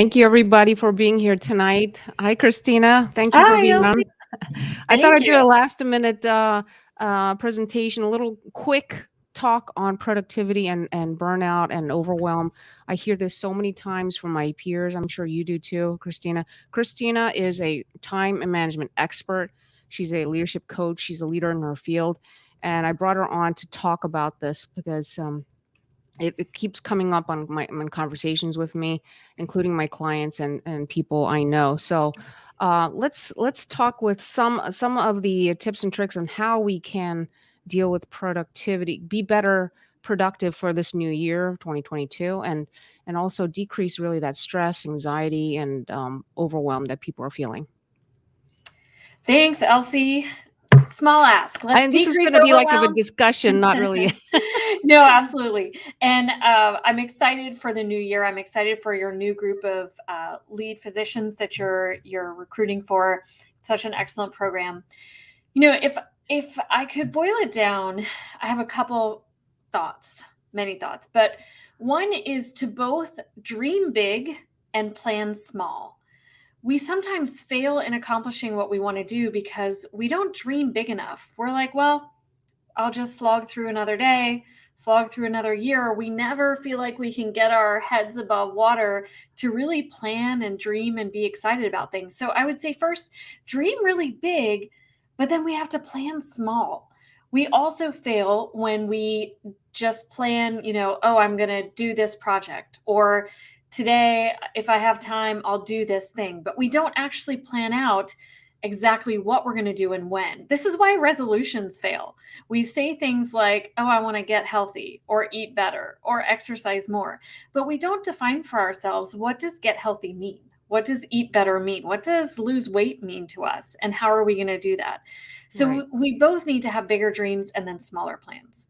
Thank you, everybody, for being here tonight. Hi, Christina. Thank you for Hi, being Elsie. on. I thought Thank I'd do you. a last-minute presentation, a little quick talk on productivity and burnout and overwhelm. I hear this so many times from my peers. I'm sure you do too, Christina. Christina is a time and management expert. She's a leadership coach. She's a leader in her field. And I brought her on to talk about this because it keeps coming up on my on conversations with me, including my clients and people I know. So let's talk with some of the tips and tricks on how we can deal with productivity, be better productive for this new year, 2022, and also decrease really that stress, anxiety, and overwhelm that people are feeling. Thanks, Elsie. Small ask. Let's And this is decrease going to be like of a overwhelm. discussion, not really. No, absolutely. And I'm excited for the new year. I'm excited for your new group of lead physicians that you're recruiting for. Such an excellent program. If I could boil it down, I have a couple thoughts, many thoughts, but one is to both dream big and plan small. We sometimes fail in accomplishing what we want to do because we don't dream big enough. We're like, well, I'll just slog through another day, slog through another year. We never feel like we can get our heads above water to really plan and dream and be excited about things. So I would say first, dream really big, but then we have to plan small. We also fail when we just plan, oh, I'm going to do this project, or today, if I have time, I'll do this thing. But we don't actually plan out exactly what we're going to do and when. This is why resolutions fail. We say things like, oh, I want to get healthy or eat better or exercise more, but we don't define for ourselves, what does get healthy mean? What does eat better mean? What does lose weight mean to us? And how are we going to do that? So Right. we both need to have bigger dreams and then smaller plans.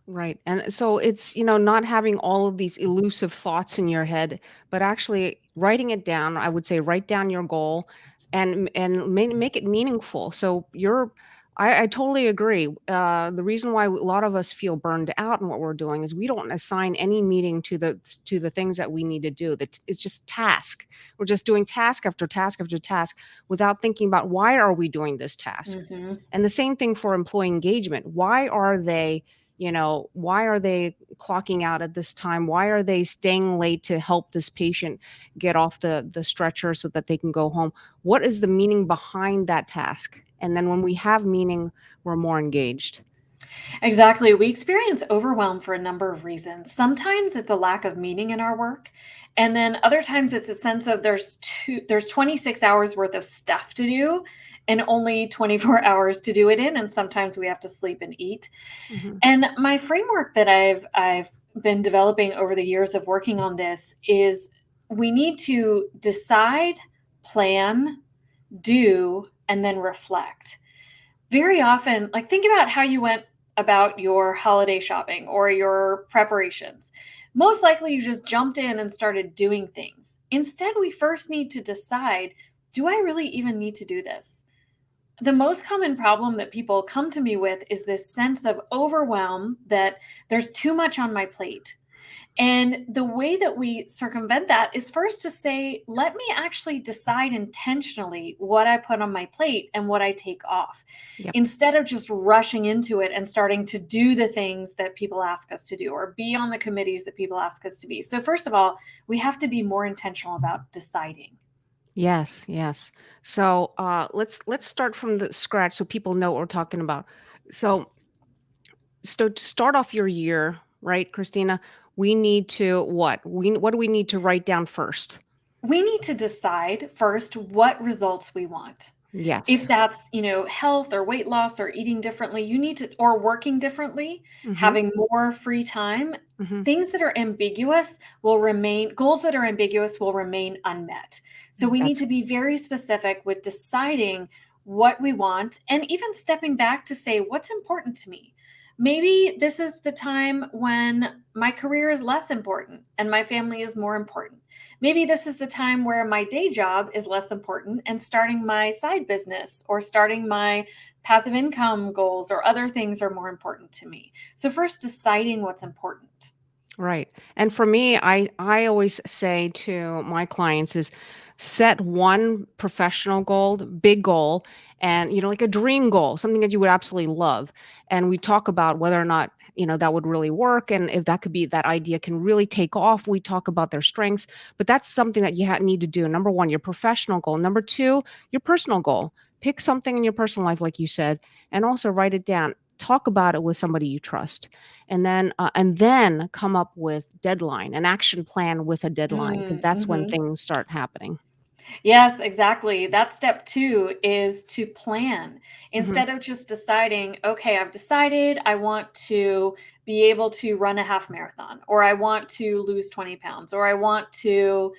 Right. And so it's, not having all of these elusive thoughts in your head, but actually writing it down. I would say write down your goal and make it meaningful. So I totally agree. The reason why a lot of us feel burned out in what we're doing is we don't assign any meaning to the things that we need to do. That it's just task. We're just doing task after task after task without thinking about why are we doing this task. Mm-hmm. And the same thing for employee engagement. Why are they clocking out at this time? Why are they staying late to help this patient get off the stretcher so that they can go home? What is the meaning behind that task? And then when we have meaning, we're more engaged. Exactly. We experience overwhelm for a number of reasons. Sometimes it's a lack of meaning in our work. And then other times it's a sense of there's 26 hours worth of stuff to do and only 24 hours to do it in. And sometimes we have to sleep and eat. Mhm. And my framework that I've been developing over the years of working on this is we need to decide, plan, do, and then reflect. Very often, like think about how you went about your holiday shopping or your preparations. Most likely you just jumped in and started doing things. Instead, we first need to decide, do I really even need to do this? The most common problem that people come to me with is this sense of overwhelm, that there's too much on my plate. And the way that we circumvent that is first to say, let me actually decide intentionally what I put on my plate and what I take off, Yep. instead of just rushing into it and starting to do the things that people ask us to do or be on the committees that people ask us to be. So first of all, we have to be more intentional about deciding. Yes, yes. So let's start from the scratch so people know what we're talking about. So to start off your year, right, Christina, we need to what do we need to write down first? We need to decide first what results we want. If Yes. that's, health or weight loss or eating differently, you need to, or working differently, Mhm. having more free time, Mhm. things that are ambiguous will remain, goals that are ambiguous will remain unmet. So we need That's to be very specific with deciding what we want and even stepping back to say, what's important to me? Maybe this is the time when my career is less important and my family is more important. Maybe this is the time where my day job is less important and starting my side business or starting my passive income goals or other things are more important to me. So first deciding what's important. Right. And for me, I always say to my clients is set one professional goal, big goal, and like a dream goal, something that you would absolutely love. And we talk about whether or not, that would really work and if that could be that idea can really take off. We talk about their strengths, but that's something that you need to do. Number 1, your professional goal. Number 2, your personal goal. Pick something in your personal life like you said, and also write it down. Talk about it with somebody you trust, and then come up with deadline, an action plan with a deadline, because that's when Mm-hmm. things start happening. Yes, exactly. That's step 2 is to plan. Mhm. Instead of just deciding, okay, I've decided I want to be able to run a half marathon, or I want to lose 20 pounds, or I want to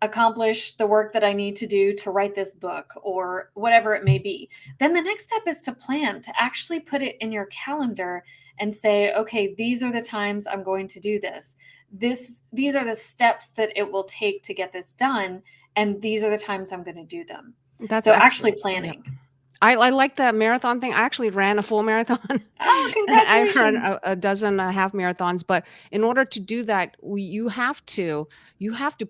accomplish the work that I need to do to write this book, or whatever it may be. Then the next step is to plan, to actually put it in your calendar and say, okay, these are the times I'm going to do this. These are the steps that it will take to get this done, and these are the times I'm going to do them. That's So actually excellent. Yep. planning. I like the marathon thing. I actually ran a full marathon. Oh, I've run a, congratulations. a dozen half marathons, but in order to do that, you have to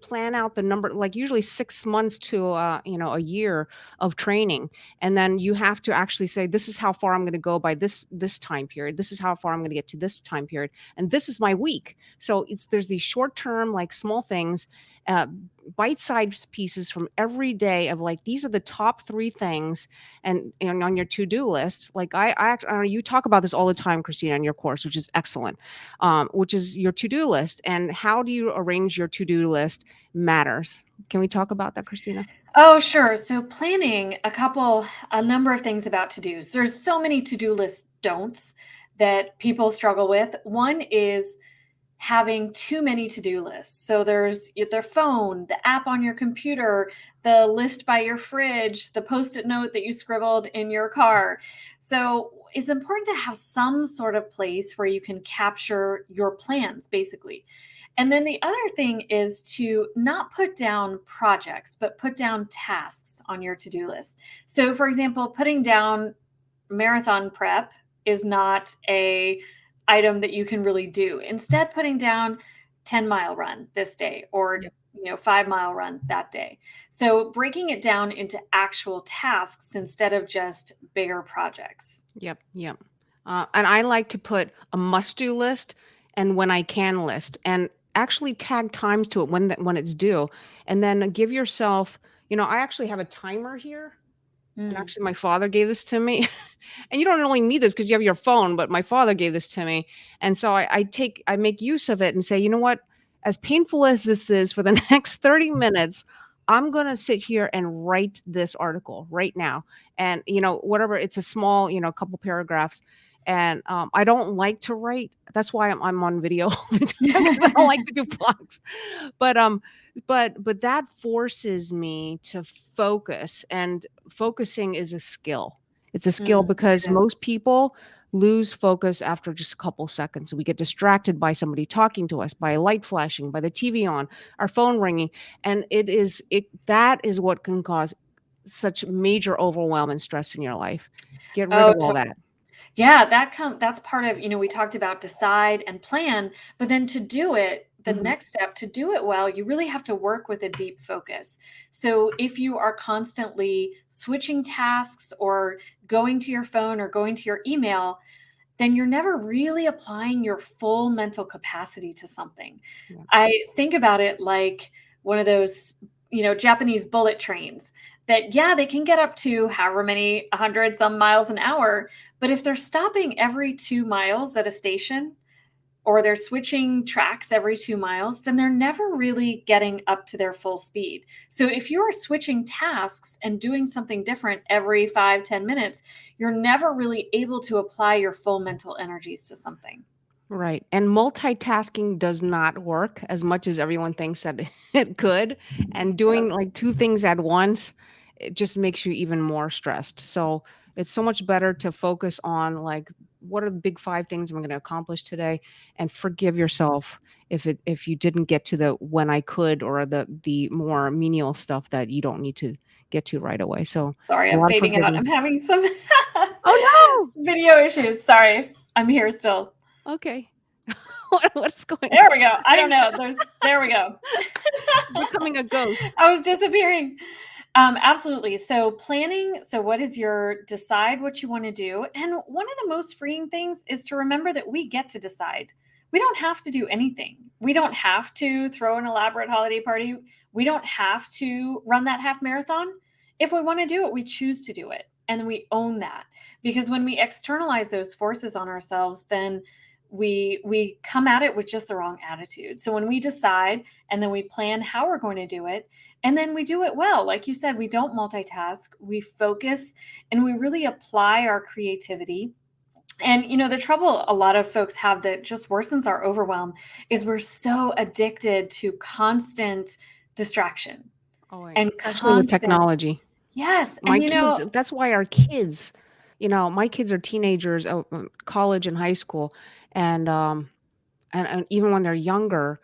plan out the number, like usually 6 months to a year of training, and then you have to actually say, this is how far I'm going to go by this time period. This is how far I'm going to get to this time period, and this is my week. So there's these short term, like small things, uh, bite-sized pieces from every day of like these are the top 3 things and on your to-do list. Like I know you talk about this all the time, Christina, in your course, which is excellent. Which is your to-do list, and how do you arrange your to-do list matters. Can we talk about that, Christina? Oh, sure. So planning a number of things about to-dos. There's so many to-do list don'ts that people struggle with. One is having too many to-do lists. So there's their phone, the app on your computer, the list by your fridge, the post-it note that you scribbled in your car. So it's important to have some sort of place where you can capture your plans, basically. And then the other thing is to not put down projects, but put down tasks on your to-do list. So for example, putting down marathon prep is not a item that you can really do. Instead, putting down 10-mile run this day, or 5-mile run that day. So breaking it down into actual tasks instead of just bigger projects. Yep, yep. And I like to put a must-do list and when I can list, and actually tag times to it when it's due, and then give yourself. I actually have a timer here, and Mm. actually my father gave this to me. And you don't really need this because you have your phone, but my father gave this to me, and so I make use of it and say, you know what? As painful as this is, for the next 30 minutes, I'm gonna sit here and write this article right now, and whatever. It's a small, couple paragraphs, and I don't like to write. That's why I'm on video all the time, because I don't like to do blogs. But that forces me to focus, and focusing is a skill. It's a skill It because is. most people lose focus after just a couple seconds. We get distracted by somebody talking to us, by a light flashing, by the TV on, our phone ringing, and that is what can cause such major overwhelm and stress in your life. Get rid Oh, of all that. yeah, that's part of, we talked about decide and plan, but then to do it, the Mhm. next step to do it well, you really have to work with a deep focus. So if you are constantly switching tasks or going to your phone or going to your email, then you're never really applying your full mental capacity to something. Yeah. I think about it like one of those, Japanese bullet trains that, yeah, they can get up to however many 100 some miles an hour. But if they're stopping every 2 miles at a station, or they're switching tracks every 2 miles, then they're never really getting up to their full speed. So if you are switching tasks and doing something different every 5, 10 minutes, you're never really able to apply your full mental energies to something. Right, and multitasking does not work as much as everyone thinks that it could, and doing, Yes. like, 2 things at once, it just makes you even more stressed. So, it's so much better to focus on, like, what are the big 5 things I'm gonna accomplish today, and forgive yourself if you didn't get to the "when I could," or the more menial stuff that you don't need to get to right away. So, Sorry, a I'm lot of fading out. I'm forgiving. having some Oh, no! video issues. Sorry. I'm here still. Okay. What's going There on? we go. I don't know. There we go. Becoming a ghost. I was disappearing. Absolutely. So planning. So what is your decide what you want to do? And one of the most freeing things is to remember that we get to decide. We don't have to do anything. We don't have to throw an elaborate holiday party. We don't have to run that half marathon. If we want to do it, we choose to do it. And then we own that. Because when we externalize those forces on ourselves, then we come at it with just the wrong attitude. So when we decide and then we plan how we're going to do it, and then we do it well. Like you said, we don't multitask, we focus, and we really apply our creativity. And the trouble a lot of folks have that just worsens our overwhelm is we're so addicted to constant distraction Oh, and especially with constant. technology. Yes. My kids, that's why our kids, my kids are teenagers, college and high school, and even when they're younger,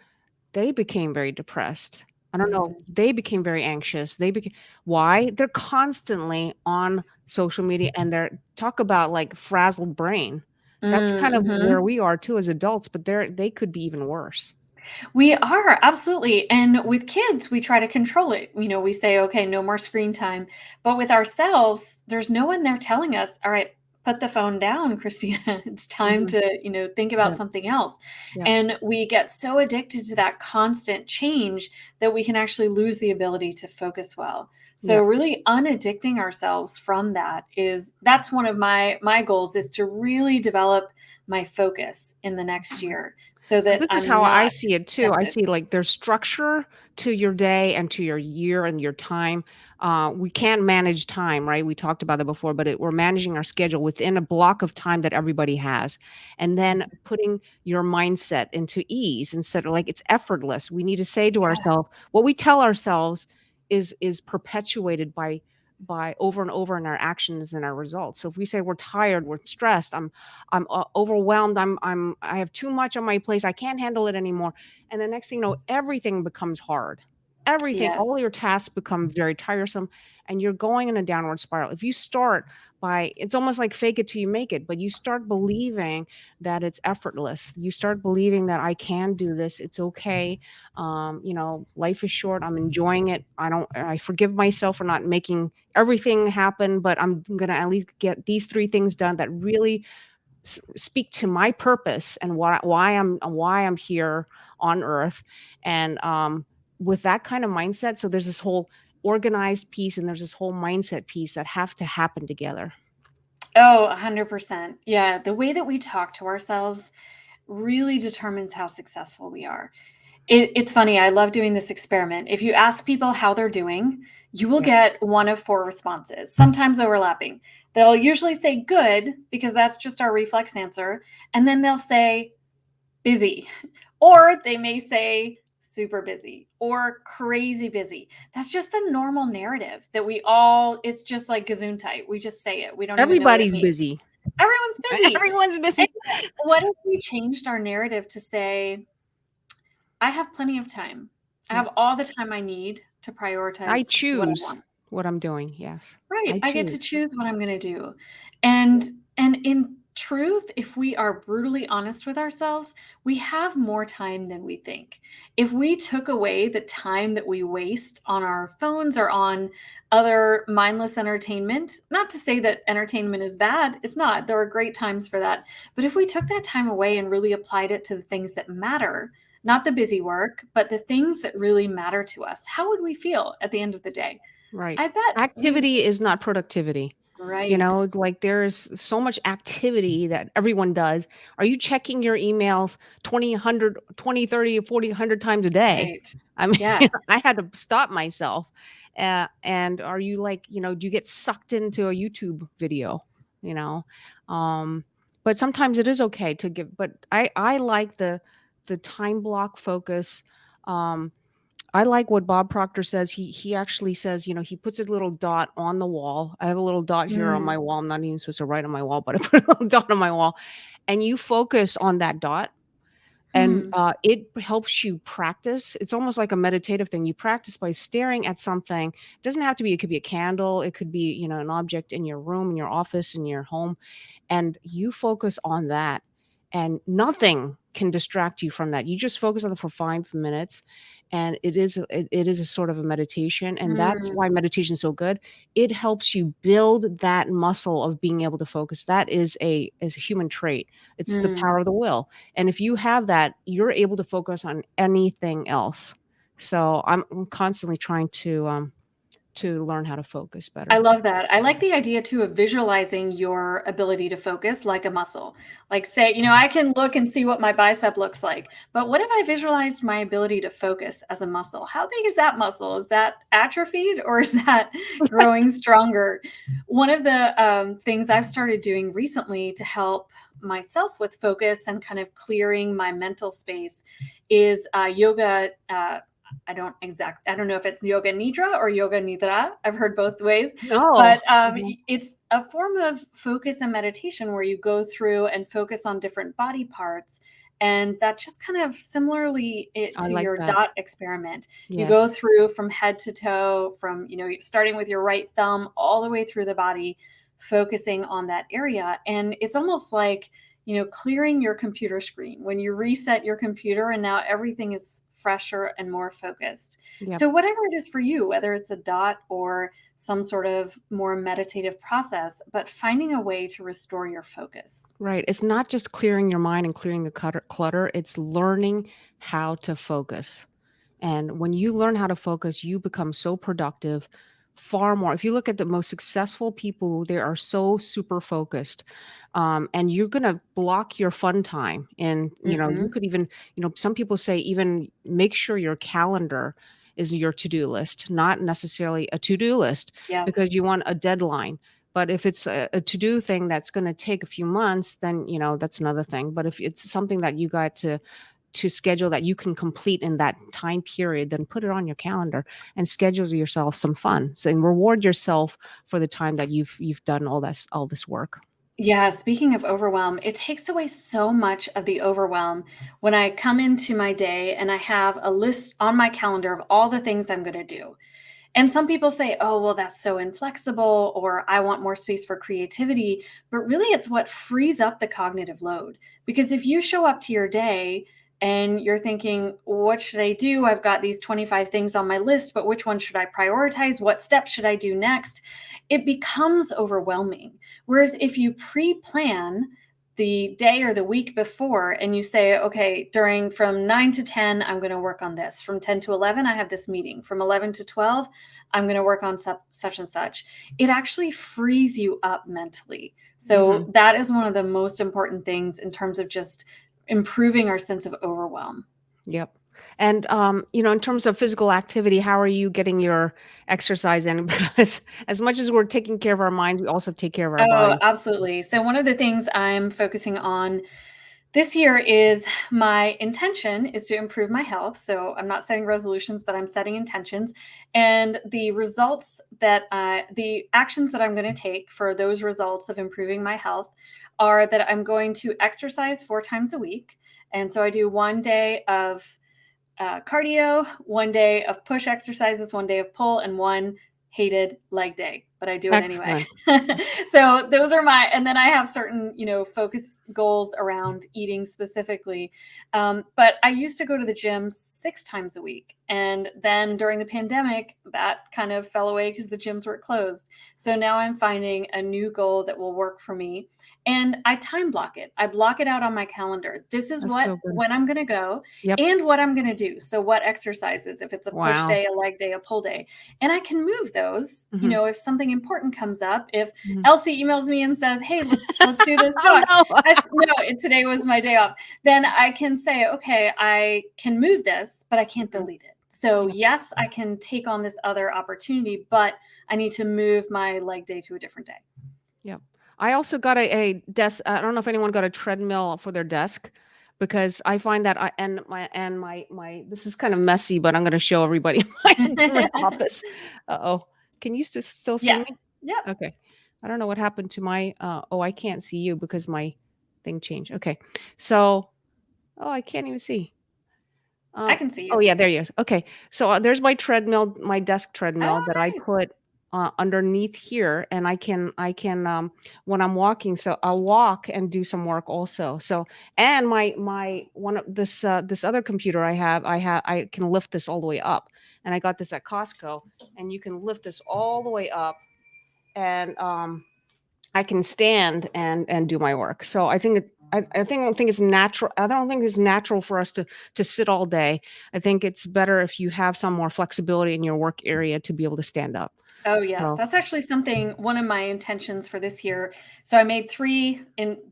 they became very depressed. I don't know, they became very anxious. Why? They're constantly on social media and they're talk about like frazzled brain. That's kind of where Mhm. we are too as adults, but they could be even worse. We are, absolutely. And with kids, we try to control it. We say, okay, no more screen time. But with ourselves, there's no one there telling us, all right, put the phone down, Christina. It's time Mhm. to, think about Yep, something else. yep, And we get so addicted to that constant change that we can actually lose the ability to focus well. So yep. really unaddicting ourselves from that's one of my goals, is to really develop my focus in the next year so So that this is I'm how I not see it too. I tempted. see like there's structure to your day and to your year and your time. We can't manage time, right? We talked about that before, but we're managing our schedule within a block of time that everybody has. And then Mhm. putting your mindset into ease instead of like it's effortless. We need to say to Yeah. ourselves, what we tell ourselves is perpetuated by over and over in our actions and our results. So if we say we're tired, we're stressed, I'm overwhelmed. I have too much on my plate. I can't handle it anymore. And the next thing you know, everything becomes hard. Everything, all Yes. your tasks become very tiresome and you're going in a downward spiral. If you start by it's almost like fake it till you make it, but you start believing that it's effortless. You start believing that I can do this. It's okay. Life is short. I'm enjoying it. I forgive myself for not making everything happen, but I'm going to at least get these three things done that really speak to my purpose and why I'm here on earth. And with that kind of mindset, so there's this whole organized piece and there's this whole mindset piece that have to happen together. Oh, 100%. Yeah, the way that we talk to ourselves really determines how successful we are. It's funny, I love doing this experiment. If you ask people how they're doing, you will Yeah. get one of four responses, sometimes overlapping. They'll usually say good, because that's just our reflex answer, and then they'll say busy. Or they may say super busy or crazy busy. That's just the normal narrative that it's just like Gesundheit. We just say it. We don't even know what it Everybody's means. busy. Everyone's busy. Everyone's And busy. what if we changed our narrative to say, I have plenty of time. I Yeah. have all the time I need to I prioritize what I choose want. what I'm doing. Yes. Right, I I get to choose. choose what I'm gonna do. And in truth, if we are brutally honest with ourselves, we have more time than we think. If we took away the time that we waste on our phones or on other mindless entertainment, not to say that entertainment is bad, it's not. There are great times for that. But if we took that time away and really applied it to the things that matter, not the busy work, but the things that really matter to us, how would we feel at the end of the day? Right. I bet we Activity is not productivity. Right. It's like there's so much activity that everyone does. Are you checking your emails 20, 100, 20, 30, 40, 100 times a day? Right. I mean, Yes. I had to stop myself. And are you like, do you get sucked into a YouTube video? You know, but sometimes it is okay to give. But I like the time block focus. Um, I like what Bob Proctor says. He actually says, he puts a little dot on the wall. I have a little dot here on my Mm. wall. I'm not even supposed to write on my wall, but I put a little dot on my wall, and you focus on that dot, and Hmm. it helps you practice. It's almost like a meditative thing. You practice by staring at something. It doesn't have to be. It could be a candle. It could be an object in your room, in your office, in your home, and you focus on that, and nothing can distract you from that. You just focus on it for 5 minutes, and it is a sort of a meditation, and that's Mm, why meditation is so good. It helps you build that muscle of being able to focus. That is a human trait. It's the mm. power of the will, and if you have that, you're able to focus on anything else. So I'm constantly trying to learn how to focus I better. love that. I like the idea too of visualizing your ability to focus like a muscle. Like, say, I can look and see what my bicep looks like, but what if I visualized my ability to focus as a muscle? How big is that muscle? Is that atrophied or is that growing stronger? One of the things I've started doing recently to help myself with focus and kind of clearing my mental space is yoga. I don't know if it's yoga nidra or yoga nidra. I've heard both ways, No. but Mhm. it's a form of focus and meditation where you go through and focus on different body parts. And that just kind of similarly I to like your that. dot experiment. You go Yes. through from head to toe, from, starting with your right thumb all the way through the body, focusing on that area. And it's almost like, clearing your computer screen when you reset your computer and now everything is fresher and more focused. Yep. So, whatever it is for you, whether it's a dot or some sort of more meditative process, but finding a way to restore your focus. Right. It's not just clearing your mind and clearing the clutter, it's learning how to focus. And when you learn how to focus, you become so productive, far more. If you look at the most successful people, they are so super focused. And you're going to block your fun time. And, you Hmm. could even, some people say even make sure your calendar is your to-do list, not necessarily a to-do list, Yes. because you want a deadline. But if it's a to-do thing that's going to take a few months, then, that's another thing. But if it's something that you got to schedule that you can complete in that time period, then put it on your calendar and schedule yourself some fun. So, and reward yourself for the time that you've done all this work. Yeah, speaking of overwhelm, it takes away so much of the overwhelm when I come into my day and I have a list on my calendar of all the things I'm going to do. And some people say, oh, well, that's so inflexible, or I want more space for creativity. But really, it's what frees up the cognitive load. Because if you show up to your day and you're thinking, what should I do? I've got these 25 things on my list, but which one should I prioritize? What steps should I do next? It becomes overwhelming. Whereas if you pre plan, the day or the week before and you say, okay, during from 9 to 10, I'm going to work on this. From 10 to 11, I have this meeting. From 11 to 12, I'm going to work on such and such. It actually frees you up mentally. So Mhm. that is one of the most important things in terms of just improving our sense of overwhelm. Yep. And, in terms of physical activity, how are you getting your exercise in? Because as much as we're taking care of our minds, we also take care of our Oh, bodies. absolutely. So one of the things I'm focusing on this year is my intention is to improve my health. So I'm not setting resolutions, but I'm setting intentions. And the results the actions that I'm going to take for those results of improving my health are that I'm going to exercise 4 times a week. And so I do one day of cardio, one day of push exercises, one day of pull, and one hated leg day, but I do it anyway. Excellent. So those are and then I have certain, focus goals around eating specifically. But I used to go to the gym 6 times a week. And then during the pandemic, that kind of fell away because the gyms were closed. So now I'm finding a new goal that will work for me. And I time block it. I block it out on my calendar. This is That's so good. when I'm going to go Yep. and what I'm going to do. So, what exercises, if it's a push Wow. day, a leg day, a pull day, and I can move those. Mhm. If something important comes up, if Mhm. Elsie emails me and says, "Hey, let's do this Oh, talk," no. no, today was my day off. Then I can say, "Okay, I can move this, but I can't Mhm. delete it." So, Yep. yes, I can take on this other opportunity, but I need to move my leg day to a different day. Yep. I also got a desk. I don't know if anyone got a treadmill for their desk, because I find that my this is kind of messy, but I'm going to show everybody my office. Uh-oh. Can you still see Yeah. me? Yep. Okay. I don't know what happened to my oh, I can't see you because my thing changed. Okay. So, oh, I can't even see. I Uh can see oh you. yeah, there you are. Okay. So there's my treadmill, my desk treadmill Oh, that I nice. put. underneath here, and I can when I'm walking, so I'll walk and do some work also. So, and my one of this other computer I can lift this all the way up, and I got this at Costco, and you can lift this all the way up, and I can stand and do my work. So I don't think it's natural. I don't think it's natural for us to sit all day. I think it's better if you have some more flexibility in your work area to be able to stand up. Oh, yes. So That's actually one of my intentions for this year. So I made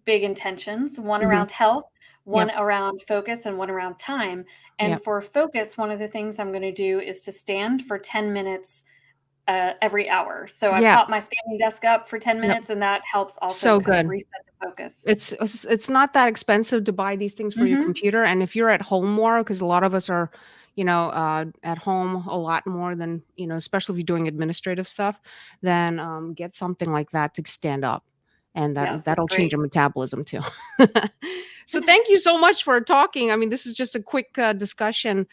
big intentions, one mhm. around health, one Yep, around focus, and one around time. And yep. for focus, one of the things I'm going to do is to stand for 10 minutes every hour. So I Yeah, pop my standing desk up for 10 yep. minutes, and that helps also So kind of good. reset the focus. It's not that expensive to buy these things for your Hmm. computer, and if you're at home more, because a lot of us are, at home a lot more than, especially if you're doing administrative stuff, then, get something like that to stand up, and Yes, it's that'll change great. your metabolism too. So thank you so much for talking. I mean, this is just a quick, discussion.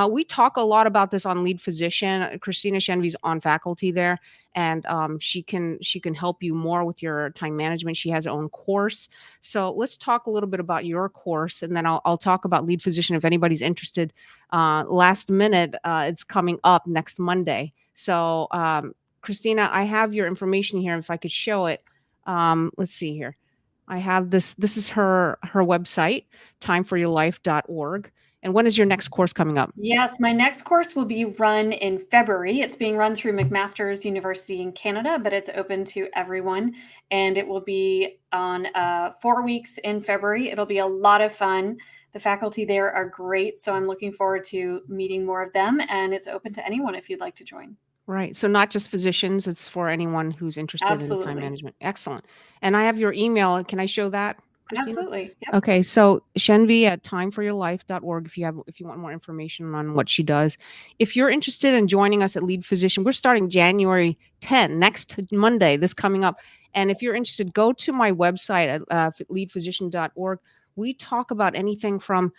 We talk a lot about this on Lead Physician. Christina Shenvi's on faculty there, and, she can help you more with your time management. She has her own course. So let's talk a little bit about your course, and then I'll talk about Lead Physician if anybody's interested. Last minute, it's coming up next Monday. So, Christina, I have your information here. If I could show it, let's see here. I have this. This is her website, timeforyourlife.org. And when is your next course coming up? Yes, my next course will be run in February. It's being run through McMaster's University in Canada, but it's open to everyone. And it will be on 4 weeks in February. It'll be a lot of fun. The faculty there are great. So I'm looking forward to meeting more of them. And it's open to anyone if you'd like to join. Right. So not just physicians, it's for anyone who's interested in time Absolutely. management. Excellent. And I have your email. Can I show that, Christina? Absolutely. Yep. Okay, so Shenvi at timeforyourlife.org if you want more information on what she does. If you're interested in joining us at Lead Physician, we're starting January 10, next Monday, this coming up. And if you're interested, go to my website at leadphysician.org. We talk about anything from,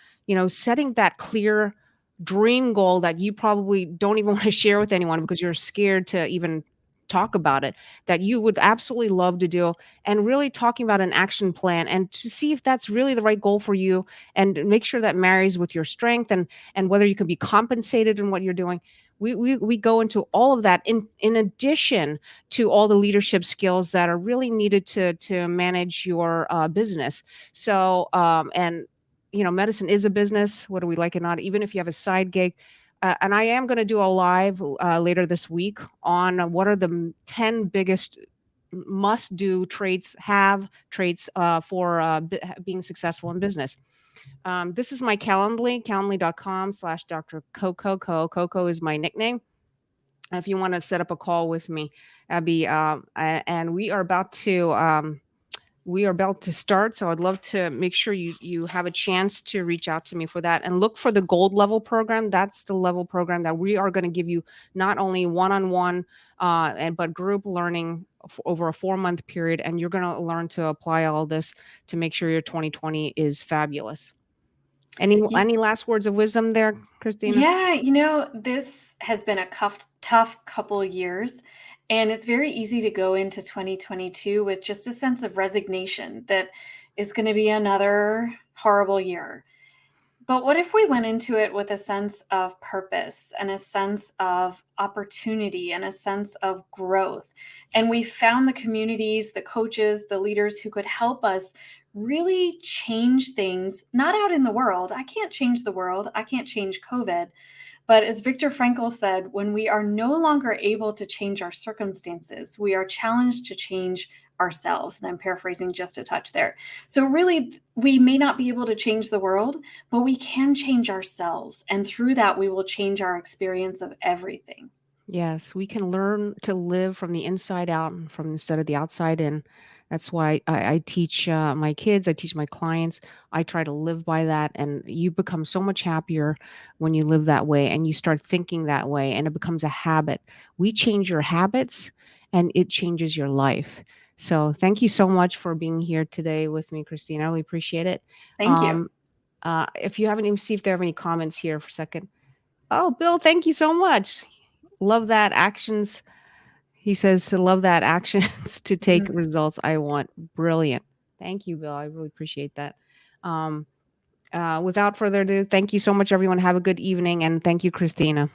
setting that clear dream goal that you probably don't even want to share with anyone because you're scared to even talk about it, that you would absolutely love to do, and really talking about an action plan and to see if that's really the right goal for you, and make sure that marries with your strength, and whether you can be compensated in what you're doing. We go into all of that in addition to all the leadership skills that are really needed to manage your business. So, and medicine is a business, whether we like it or not, even if you have a side gig. And I am going to do a live later this week on what are the 10 biggest must do traits for being successful in business. This is my calendly.com/Dr. Coco. Coco is my nickname. If you want to set up a call with me, Abby, and we are about to start, so I'd love to make sure you have a chance to reach out to me for that, and look for the gold level program. That's the level program that we are going to give you not only one-on-one and but group learning over a 4-month period, and you're going to learn to apply all this to make sure your 2020 is fabulous. Any last words of wisdom there, Christina? Yeah, this has been a tough couple of years, and it's very easy to go into 2022 with just a sense of resignation that is going to be another horrible year. But what if we went into it with a sense of purpose and a sense of opportunity and a sense of growth? And we found the communities, the coaches, the leaders who could help us really change things, not out in the world. I can't change the world. I can't change COVID. But as Viktor Frankl said, when we are no longer able to change our circumstances, we are challenged to change ourselves. And I'm paraphrasing just a touch there. So, really, we may not be able to change the world, but we can change ourselves. And through that, we will change our experience of everything. Yes, we can learn to live from the inside out and from instead of the outside in. That's why I teach my kids, I teach my clients. I try to live by that. And you become so much happier when you live that way and you start thinking that way, and it becomes a habit. We change your habits and it changes your life. So thank you so much for being here today with me, Christine. I really appreciate it. Thank you. Um, if you haven't even see if there are any comments here for a second. Oh, Bill, thank you so much. Love that. Actions. He says, love that actions to take Mhm. results I want. Brilliant. Thank you, Bill. I really appreciate that. Without further ado, thank you so much, everyone. Have a good evening. And thank you, Christina.